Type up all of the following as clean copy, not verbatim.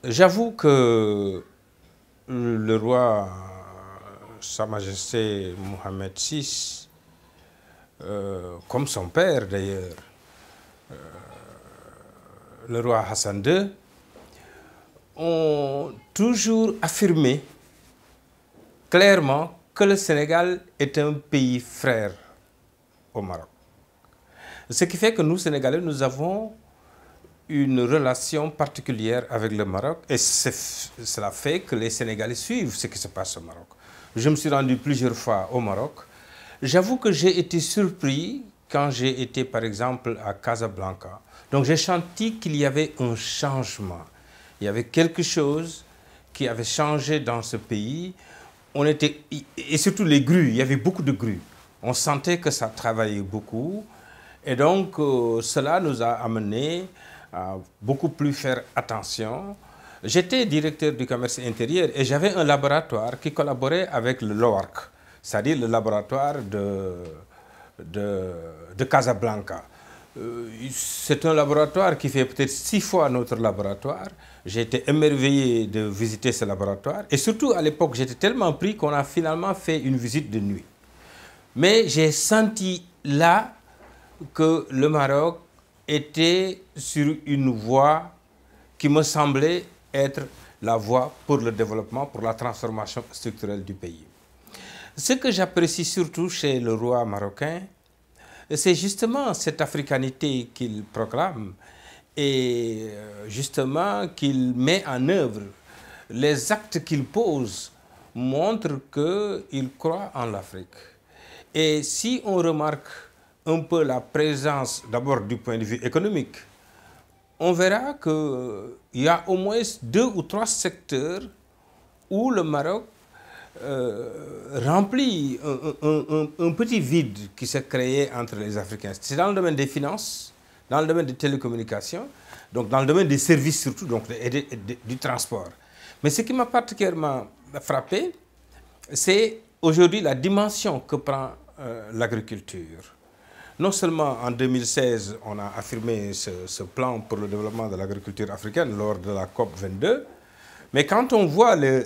J'avoue que le roi, Sa Majesté Mohamed VI, comme son père d'ailleurs, le roi Hassan II, ont toujours affirmé clairement que le Sénégal est un pays frère au Maroc. Ce qui fait que nous, Sénégalais, nous avons une relation particulière avec le Maroc et cela fait que les Sénégalais suivent ce qui se passe au Maroc. Je me suis rendu plusieurs fois au Maroc. J'avoue que j'ai été surpris quand j'ai été par exemple à Casablanca. Donc j'ai senti qu'il y avait un changement. Il y avait quelque chose qui avait changé dans ce pays. Et surtout les grues, il y avait beaucoup de grues. On sentait que ça travaillait beaucoup. Et donc cela nous a amené à beaucoup plus faire attention. J'étais directeur du commerce intérieur et j'avais un laboratoire qui collaborait avec le LOARC, c'est-à-dire le laboratoire de Casablanca. C'est un laboratoire qui fait peut-être 6 fois notre laboratoire. J'ai été émerveillé de visiter ce laboratoire. Et surtout, à l'époque, j'étais tellement pris qu'on a finalement fait une visite de nuit. Mais j'ai senti là que le Maroc était sur une voie qui me semblait être la voie pour le développement, pour la transformation structurelle du pays. Ce que j'apprécie surtout chez le roi marocain, c'est justement cette africanité qu'il proclame et justement qu'il met en œuvre. Les actes qu'il pose montrent qu'il croit en l'Afrique. Et si on remarque un peu la présence, d'abord du point de vue économique, on verra qu'il y a au moins 2 ou 3 secteurs où le Maroc remplit un petit vide qui s'est créé entre les Africains. C'est dans le domaine des finances, dans le domaine des télécommunications, donc dans le domaine des services surtout, donc, et du transport. Mais ce qui m'a particulièrement frappé, c'est aujourd'hui la dimension que prend l'agriculture. Non seulement en 2016, on a affirmé ce plan pour le développement de l'agriculture africaine lors de la COP 22, mais quand on voit les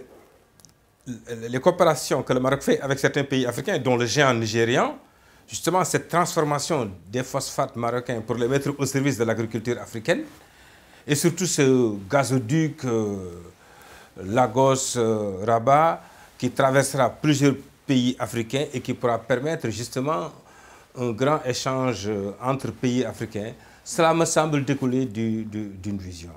coopérations que le Maroc fait avec certains pays africains, dont le géant nigérian, justement cette transformation des phosphates marocains pour les mettre au service de l'agriculture africaine, et surtout ce gazoduc Lagos-Rabat qui traversera plusieurs pays africains et qui pourra permettre justement un grand échange entre pays africains, cela me semble découler d'une vision.